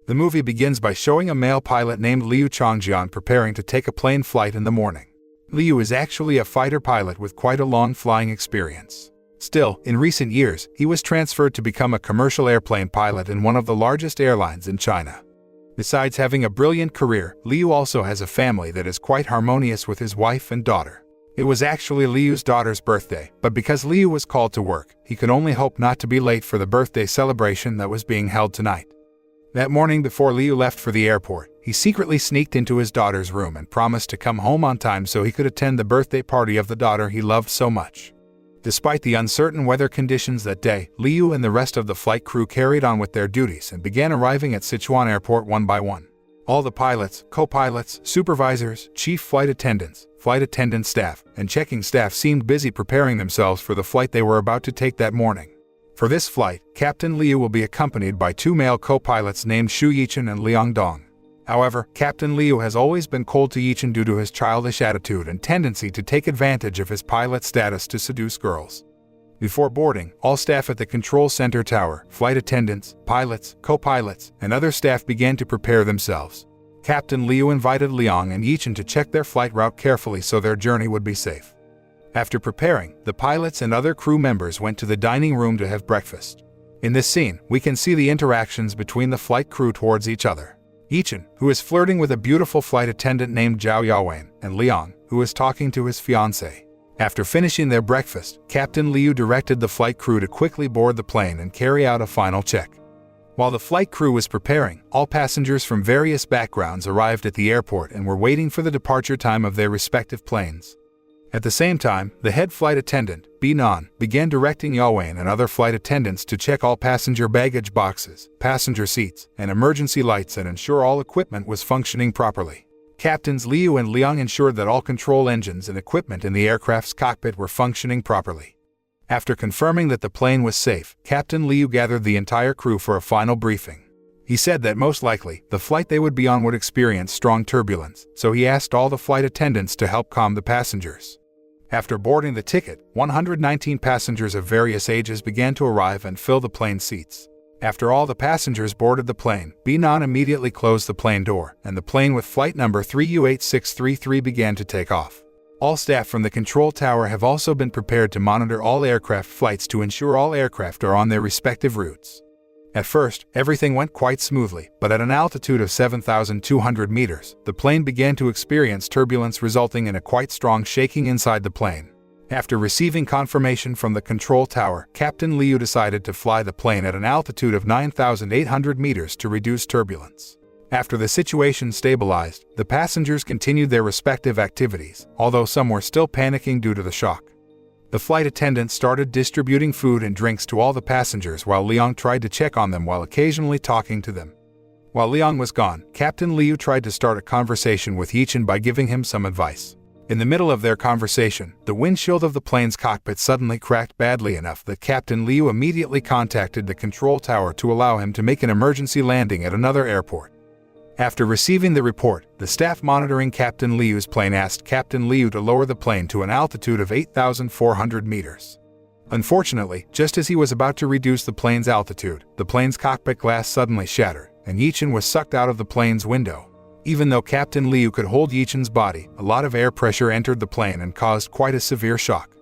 The movie begins by showing a male pilot named Liu Changjian preparing to take a plane flight in the morning. Liu is actually a fighter pilot with quite a long flying experience. Still, in recent years, he was transferred to become a commercial airplane pilot in one of the largest airlines in China. Besides having a brilliant career, Liu also has a family that is quite harmonious with his wife and daughter. It was actually Liu's daughter's birthday, but because Liu was called to work, he could only hope not to be late for the birthday celebration that was being held tonight. That morning before Liu left for the airport, he secretly sneaked into his daughter's room and promised to come home on time so he could attend the birthday party of the daughter he loved so much. Despite the uncertain weather conditions that day, Liu and the rest of the flight crew carried on with their duties and began arriving at Sichuan Airport one by one. All the pilots, co-pilots, supervisors, chief flight attendant staff, and checking staff seemed busy preparing themselves for the flight they were about to take that morning. For this flight, Captain Liu will be accompanied by two male co-pilots named Xu Yichen and Liang Dong. However, Captain Liu has always been cold to Yichen due to his childish attitude and tendency to take advantage of his pilot status to seduce girls. Before boarding, all staff at the control center tower, flight attendants, pilots, co-pilots, and other staff began to prepare themselves. Captain Liu invited Liang and Yichen to check their flight route carefully so their journey would be safe. After preparing, the pilots and other crew members went to the dining room to have breakfast. In this scene, we can see the interactions between the flight crew towards each other. Yichen, who is flirting with a beautiful flight attendant named Zhao Yaowen, and Liang, who is talking to his fiancée. After finishing their breakfast, Captain Liu directed the flight crew to quickly board the plane and carry out a final check. While the flight crew was preparing, all passengers from various backgrounds arrived at the airport and were waiting for the departure time of their respective planes. At the same time, the head flight attendant, Bona, began directing Yaowen and other flight attendants to check all passenger baggage boxes, passenger seats, and emergency lights and ensure all equipment was functioning properly. Captains Liu and Liang ensured that all control engines and equipment in the aircraft's cockpit were functioning properly. After confirming that the plane was safe, Captain Liu gathered the entire crew for a final briefing. He said that most likely, the flight they would be on would experience strong turbulence, so he asked all the flight attendants to help calm the passengers. After boarding the ticket, 119 passengers of various ages began to arrive and fill the plane seats. After all the passengers boarded the plane, Bona immediately closed the plane door, and the plane with flight number 3U8633 began to take off. All staff from the control tower have also been prepared to monitor all aircraft flights to ensure all aircraft are on their respective routes. At first, everything went quite smoothly, but at an altitude of 7,200 meters, the plane began to experience turbulence resulting in a quite strong shaking inside the plane. After receiving confirmation from the control tower, Captain Liu decided to fly the plane at an altitude of 9,800 meters to reduce turbulence. After the situation stabilized, the passengers continued their respective activities, although some were still panicking due to the shock. The flight attendant started distributing food and drinks to all the passengers while Liang tried to check on them while occasionally talking to them. While Liang was gone, Captain Liu tried to start a conversation with Yichen by giving him some advice. In the middle of their conversation, the windshield of the plane's cockpit suddenly cracked badly enough that Captain Liu immediately contacted the control tower to allow him to make an emergency landing at another airport. After receiving the report, the staff monitoring Captain Liu's plane asked Captain Liu to lower the plane to an altitude of 8,400 meters. Unfortunately, just as he was about to reduce the plane's altitude, the plane's cockpit glass suddenly shattered, and Yichen was sucked out of the plane's window. Even though Captain Liu could hold Yichen's body, a lot of air pressure entered the plane and caused quite a severe shock.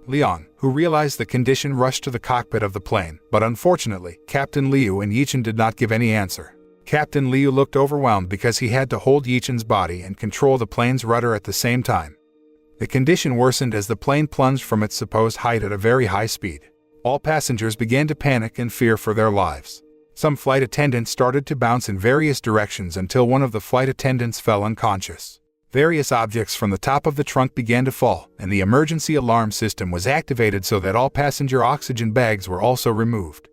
Liang, who realized the condition, rushed to the cockpit of the plane, but unfortunately, Captain Liu and Yichen did not give any answer. Captain Liu looked overwhelmed because he had to hold Yichen's body and control the plane's rudder at the same time. The condition worsened as the plane plunged from its supposed height at a very high speed. All passengers began to panic and fear for their lives. Some flight attendants started to bounce in various directions until one of the flight attendants fell unconscious. Various objects from the top of the trunk began to fall, and the emergency alarm system was activated so that all passenger oxygen bags were also removed.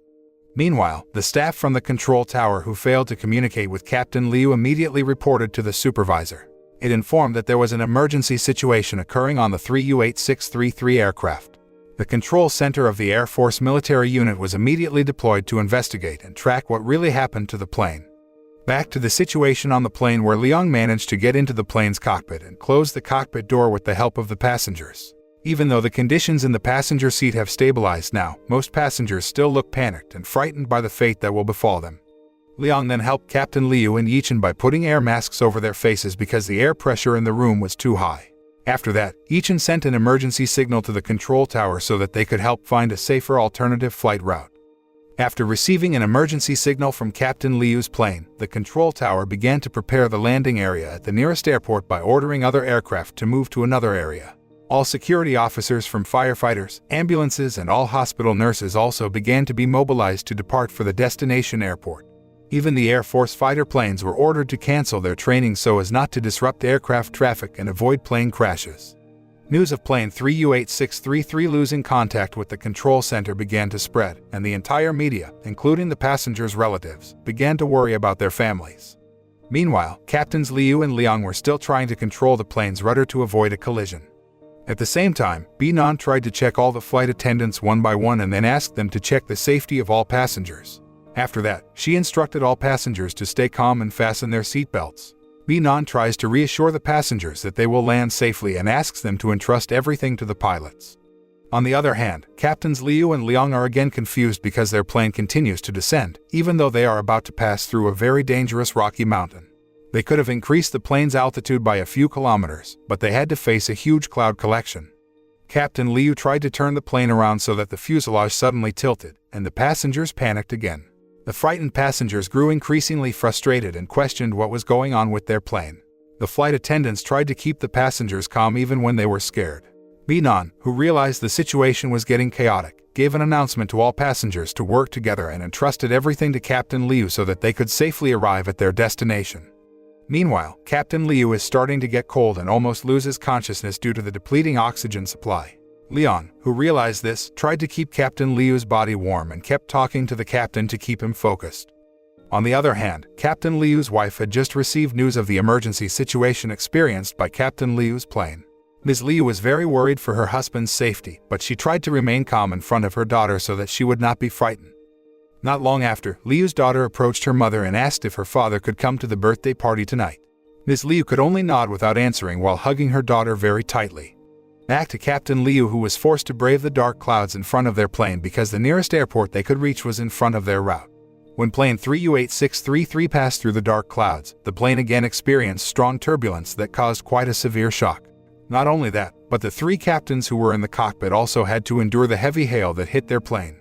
Meanwhile, the staff from the control tower who failed to communicate with Captain Liu immediately reported to the supervisor. It informed that there was an emergency situation occurring on the 3U8633 aircraft. The control center of the Air Force military unit was immediately deployed to investigate and track what really happened to the plane. Back to the situation on the plane, where Liang managed to get into the plane's cockpit and close the cockpit door with the help of the passengers. Even though the conditions in the passenger seat have stabilized now, most passengers still look panicked and frightened by the fate that will befall them. Liang then helped Captain Liu and Yichen by putting air masks over their faces because the air pressure in the room was too high. After that, Yichen sent an emergency signal to the control tower so that they could help find a safer alternative flight route. After receiving an emergency signal from Captain Liu's plane, the control tower began to prepare the landing area at the nearest airport by ordering other aircraft to move to another area. All security officers from firefighters, ambulances, and all hospital nurses also began to be mobilized to depart for the destination airport. Even the Air Force fighter planes were ordered to cancel their training so as not to disrupt aircraft traffic and avoid plane crashes. News of plane 3U-8633 losing contact with the control center began to spread, and the entire media, including the passengers' relatives, began to worry about their families. Meanwhile, Captains Liu and Liang were still trying to control the plane's rudder to avoid a collision. At the same time, Bona tried to check all the flight attendants one by one and then asked them to check the safety of all passengers. After that, she instructed all passengers to stay calm and fasten their seatbelts. Bona tries to reassure the passengers that they will land safely and asks them to entrust everything to the pilots. On the other hand, Captains Liu and Liang are again confused because their plane continues to descend, even though they are about to pass through a very dangerous rocky mountain. They could have increased the plane's altitude by a few kilometers, but they had to face a huge cloud collection. Captain Liu tried to turn the plane around so that the fuselage suddenly tilted, and the passengers panicked again. The frightened passengers grew increasingly frustrated and questioned what was going on with their plane. The flight attendants tried to keep the passengers calm even when they were scared. Bona, who realized the situation was getting chaotic, gave an announcement to all passengers to work together and entrusted everything to Captain Liu so that they could safely arrive at their destination. Meanwhile, Captain Liu is starting to get cold and almost loses consciousness due to the depleting oxygen supply. Liang, who realized this, tried to keep Captain Liu's body warm and kept talking to the captain to keep him focused. On the other hand, Captain Liu's wife had just received news of the emergency situation experienced by Captain Liu's plane. Ms. Liu was very worried for her husband's safety, but she tried to remain calm in front of her daughter so that she would not be frightened. Not long after, Liu's daughter approached her mother and asked if her father could come to the birthday party tonight. Ms. Liu could only nod without answering while hugging her daughter very tightly. Back to Captain Liu, who was forced to brave the dark clouds in front of their plane because the nearest airport they could reach was in front of their route. When plane 3U-8633 passed through the dark clouds, the plane again experienced strong turbulence that caused quite a severe shock. Not only that, but the three captains who were in the cockpit also had to endure the heavy hail that hit their plane.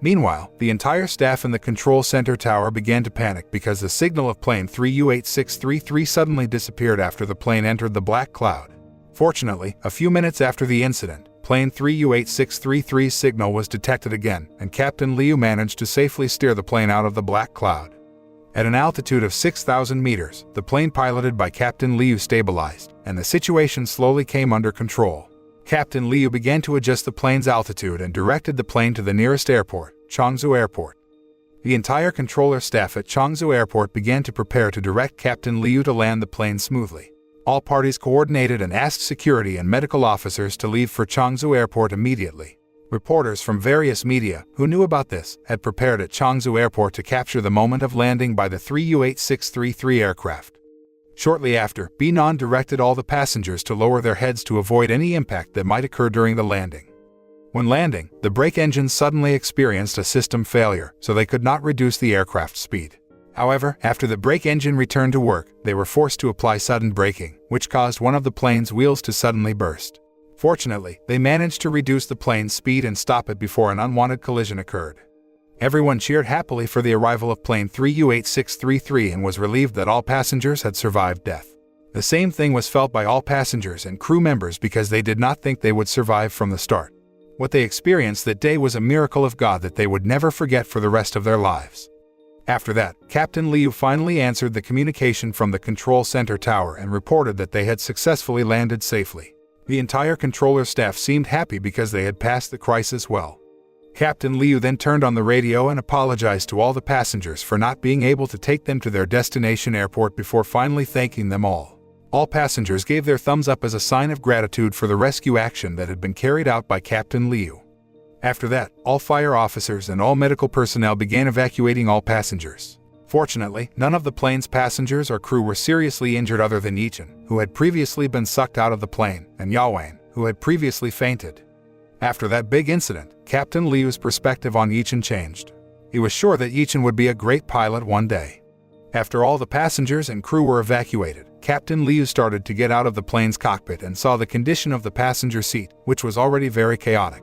Meanwhile, the entire staff in the control center tower began to panic because the signal of plane 3U-8633 suddenly disappeared after the plane entered the black cloud. Fortunately, a few minutes after the incident, plane 3U-8633's signal was detected again, and Captain Liu managed to safely steer the plane out of the black cloud. At an altitude of 6,000 meters, the plane piloted by Captain Liu stabilized, and the situation slowly came under control. Captain Liu began to adjust the plane's altitude and directed the plane to the nearest airport, Changzhou Airport. The entire controller staff at Changzhou Airport began to prepare to direct Captain Liu to land the plane smoothly. All parties coordinated and asked security and medical officers to leave for Changzhou Airport immediately. Reporters from various media, who knew about this, had prepared at Changzhou Airport to capture the moment of landing by the 3U-8633 aircraft. Shortly after, Bona directed all the passengers to lower their heads to avoid any impact that might occur during the landing. When landing, the brake engines suddenly experienced a system failure, so they could not reduce the aircraft's speed. However, after the brake engine returned to work, they were forced to apply sudden braking, which caused one of the plane's wheels to suddenly burst. Fortunately, they managed to reduce the plane's speed and stop it before an unwanted collision occurred. Everyone cheered happily for the arrival of plane 3U-8633 and was relieved that all passengers had survived death. The same thing was felt by all passengers and crew members because they did not think they would survive from the start. What they experienced that day was a miracle of God that they would never forget for the rest of their lives. After that, Captain Liu finally answered the communication from the control center tower and reported that they had successfully landed safely. The entire controller staff seemed happy because they had passed the crisis well. Captain Liu then turned on the radio and apologized to all the passengers for not being able to take them to their destination airport before finally thanking them all. All passengers gave their thumbs up as a sign of gratitude for the rescue action that had been carried out by Captain Liu. After that, all fire officers and all medical personnel began evacuating all passengers. Fortunately, none of the plane's passengers or crew were seriously injured other than Yichen, who had previously been sucked out of the plane, and Yaowen, who had previously fainted. After that big incident, Captain Liu's perspective on Yichen changed. He was sure that Yichen would be a great pilot one day. After all the passengers and crew were evacuated, Captain Liu started to get out of the plane's cockpit and saw the condition of the passenger seat, which was already very chaotic.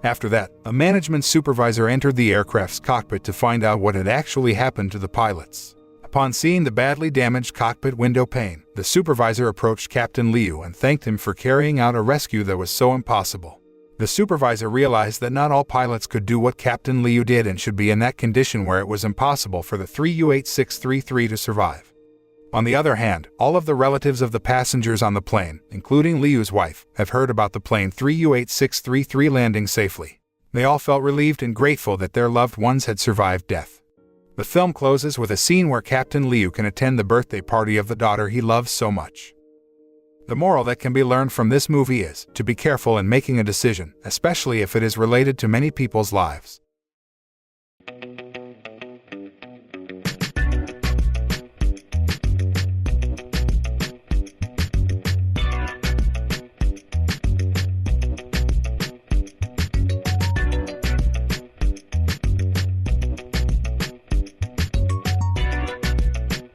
After that, a management supervisor entered the aircraft's cockpit to find out what had actually happened to the pilots. Upon seeing the badly damaged cockpit window pane, the supervisor approached Captain Liu and thanked him for carrying out a rescue that was so impossible. The supervisor realized that not all pilots could do what Captain Liu did and should be in that condition where it was impossible for the 3U-8633 to survive. On the other hand, all of the relatives of the passengers on the plane, including Liu's wife, have heard about the plane 3U-8633 landing safely. They all felt relieved and grateful that their loved ones had survived death. The film closes with a scene where Captain Liu can attend the birthday party of the daughter he loves so much. The moral that can be learned from this movie is to be careful in making a decision, especially if it is related to many people's lives.